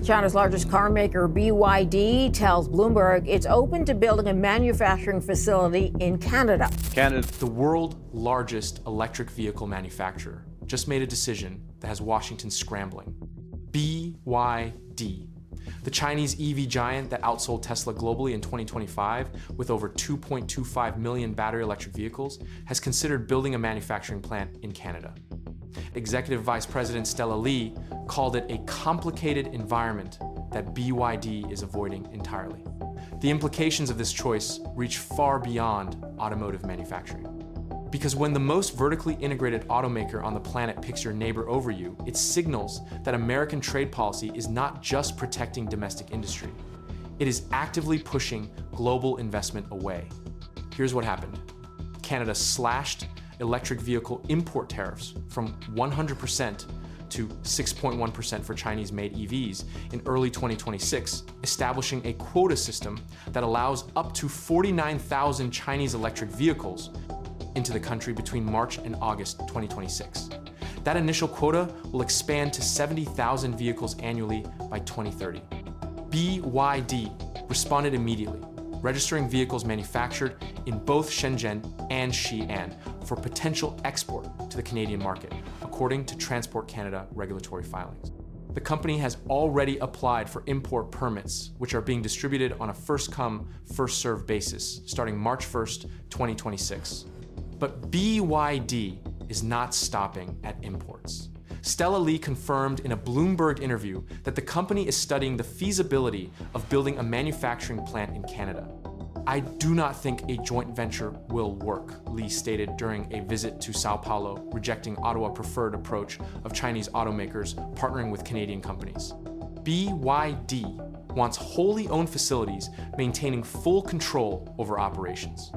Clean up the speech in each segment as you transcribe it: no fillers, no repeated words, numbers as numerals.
China's largest car maker, BYD, tells Bloomberg it's open to building a manufacturing facility in Canada. Canada, the world's largest electric vehicle manufacturer, just made a decision that has Washington scrambling. BYD, the Chinese EV giant that outsold Tesla globally in 2025 with over 2.25 million battery electric vehicles, has considered building a manufacturing plant in Canada. Executive Vice President Stella Li called it a complicated environment that BYD is avoiding entirely. The implications of this choice reach far beyond automotive manufacturing. Because when the most vertically integrated automaker on the planet picks your neighbor over you, it signals that American trade policy is not just protecting domestic industry. It is actively pushing global investment away. Here's what happened. Canada slashed electric vehicle import tariffs from 100% to 6.1% for Chinese-made EVs in early 2026, establishing a quota system that allows up to 49,000 Chinese electric vehicles into the country between March and August 2026. That initial quota will expand to 70,000 vehicles annually by 2030. BYD responded immediately, registering vehicles manufactured in both Shenzhen and Xi'an for potential export to the Canadian market, according to Transport Canada regulatory filings. The company has already applied for import permits, which are being distributed on a first-come, first-served basis, starting March 1st, 2026. But BYD is not stopping at imports. Stella Li confirmed in a Bloomberg interview that the company is studying the feasibility of building a manufacturing plant in Canada. I do not think a joint venture will work, Li stated during a visit to Sao Paulo, rejecting Ottawa's preferred approach of Chinese automakers partnering with Canadian companies. BYD wants wholly owned facilities maintaining full control over operations.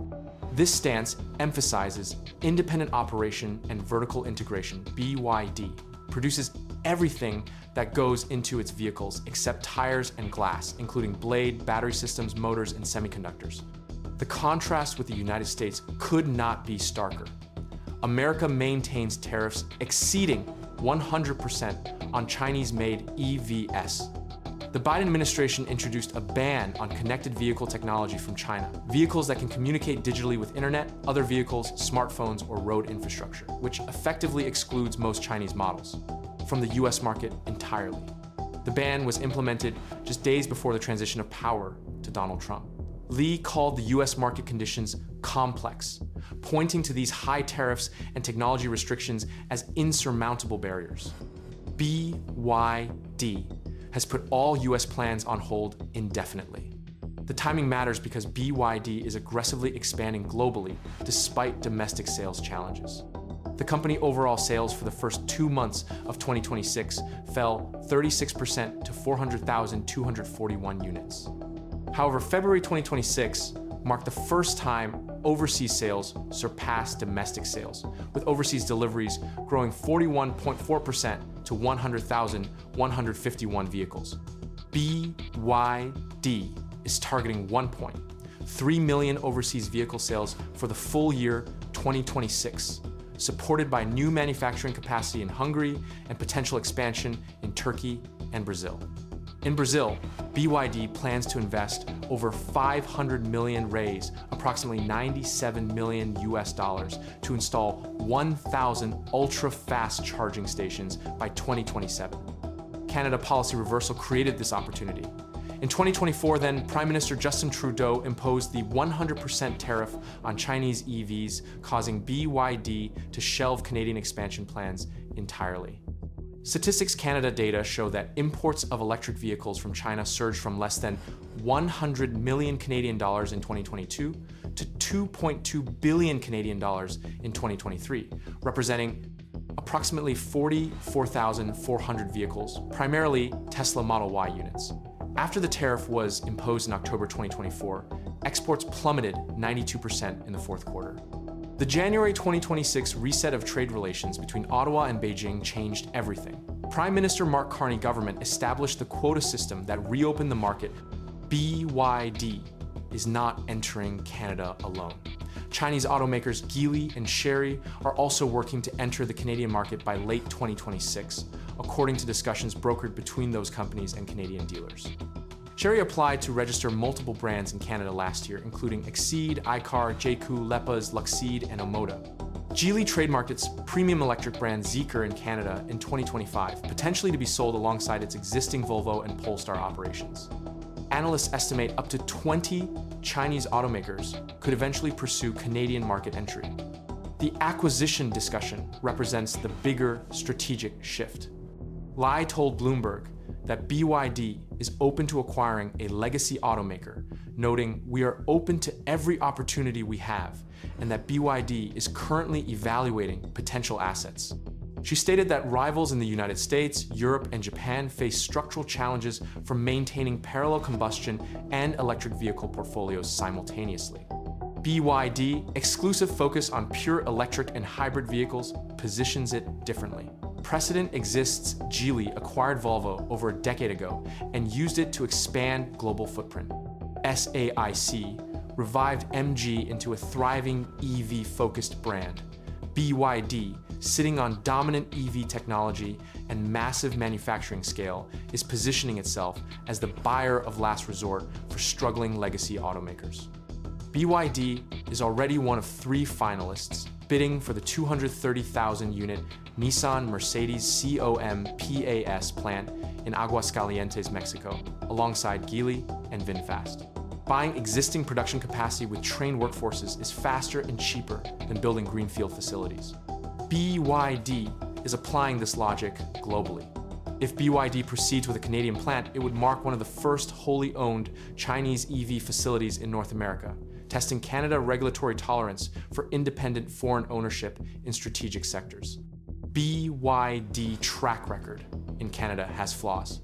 This stance emphasizes independent operation and vertical integration. BYD produces everything that goes into its vehicles except tires and glass, including blade, battery systems, motors, and semiconductors. The contrast with the United States could not be starker. America maintains tariffs exceeding 100% on Chinese-made EVs. The Biden administration introduced a ban on connected vehicle technology from China, vehicles that can communicate digitally with internet, other vehicles, smartphones, or road infrastructure, which effectively excludes most Chinese models from the US market entirely. The ban was implemented just days before the transition of power to Donald Trump. Li called the US market conditions complex, pointing to these high tariffs and technology restrictions as insurmountable barriers. BYD has put all US plans on hold indefinitely. The timing matters because BYD is aggressively expanding globally despite domestic sales challenges. The company overall sales for the first 2 months of 2026 fell 36% to 400,241 units. However, February 2026 marked the first time overseas sales surpassed domestic sales, with overseas deliveries growing 41.4% to 100,151 vehicles. BYD is targeting 1.3 million overseas vehicle sales for the full year 2026, supported by new manufacturing capacity in Hungary and potential expansion in Turkey and Brazil. In Brazil, BYD plans to invest over 500 million reais, approximately $97 million to install 1,000 ultra-fast charging stations by 2027. Canada policy reversal created this opportunity. In 2024, then, Prime Minister Justin Trudeau imposed the 100% tariff on Chinese EVs, causing BYD to shelve Canadian expansion plans entirely. Statistics Canada data show that imports of electric vehicles from China surged from less than 100 million Canadian dollars in 2022 to 2.2 billion Canadian dollars in 2023, representing approximately 44,400 vehicles, primarily Tesla Model Y units. After the tariff was imposed in October 2024, exports plummeted 92% in the fourth quarter. The January 2026 reset of trade relations between Ottawa and Beijing changed everything. Prime Minister Mark Carney's government established the quota system that reopened the market. BYD is not entering Canada alone. Chinese automakers Geely and Chery are also working to enter the Canadian market by late 2026, according to discussions brokered between those companies and Canadian dealers. Chery applied to register multiple brands in Canada last year, including Exceed, iCar, JQ, Lepaz, Luxeed, and Omoda. Geely trademarked its premium electric brand Zeekr in Canada in 2025, potentially to be sold alongside its existing Volvo and Polestar operations. Analysts estimate up to 20 Chinese automakers could eventually pursue Canadian market entry. The acquisition discussion represents the bigger strategic shift. Lai told Bloomberg that BYD is open to acquiring a legacy automaker, noting, "We are open to every opportunity we have," and that BYD is currently evaluating potential assets. She stated that rivals in the United States, Europe, and Japan face structural challenges from maintaining parallel combustion and electric vehicle portfolios simultaneously. BYD, exclusive focus on pure electric and hybrid vehicles, positions it differently. Precedent exists. Geely acquired Volvo over a decade ago and used it to expand global footprint. SAIC revived MG into a thriving EV-focused brand. BYD, sitting on dominant EV technology and massive manufacturing scale, is positioning itself as the buyer of last resort for struggling legacy automakers. BYD is already one of 3 finalists bidding for the 230,000-unit Nissan Mercedes COM-PAS plant in Aguascalientes, Mexico, alongside Geely and VinFast. Buying existing production capacity with trained workforces is faster and cheaper than building greenfield facilities. BYD is applying this logic globally. If BYD proceeds with a Canadian plant, it would mark one of the first wholly owned Chinese EV facilities in North America, testing Canada regulatory tolerance for independent foreign ownership in strategic sectors. BYD track record in Canada has flaws.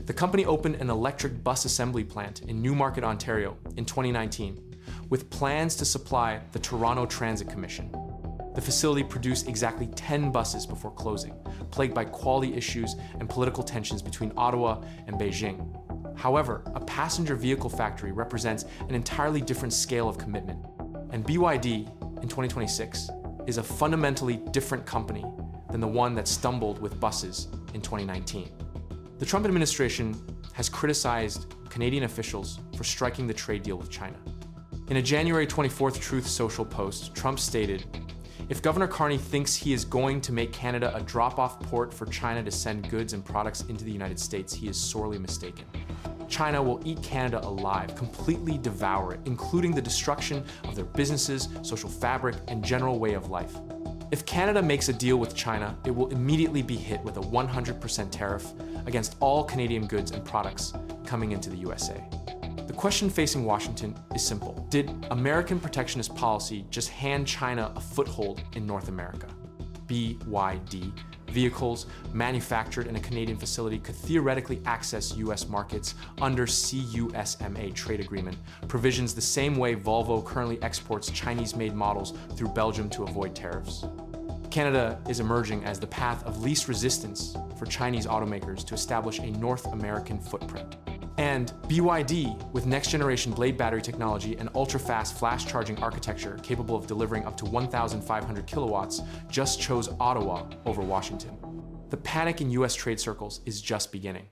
The company opened an electric bus assembly plant in Newmarket, Ontario in 2019, with plans to supply the Toronto Transit Commission. The facility produced exactly 10 buses before closing, plagued by quality issues and political tensions between Ottawa and Beijing. However, a passenger vehicle factory represents an entirely different scale of commitment, and BYD in 2026 is a fundamentally different company than the one that stumbled with buses in 2019. The Trump administration has criticized Canadian officials for striking the trade deal with China. In a January 24th Truth Social post, Trump stated, "If Governor Carney thinks he is going to make Canada a drop-off port for China to send goods and products into the United States, he is sorely mistaken. China will eat Canada alive, completely devour it, including the destruction of their businesses, social fabric, and general way of life. If Canada makes a deal with China, it will immediately be hit with a 100% tariff against all Canadian goods and products coming into the USA." The question facing Washington is simple. Did American protectionist policy just hand China a foothold in North America? BYD vehicles manufactured in a Canadian facility could theoretically access US markets under CUSMA trade agreement, provisions the same way Volvo currently exports Chinese-made models through Belgium to avoid tariffs. Canada is emerging as the path of least resistance for Chinese automakers to establish a North American footprint. And BYD, with next-generation blade battery technology and ultra-fast flash charging architecture capable of delivering up to 1,500 kilowatts, just chose Ottawa over Washington. The panic in US trade circles is just beginning.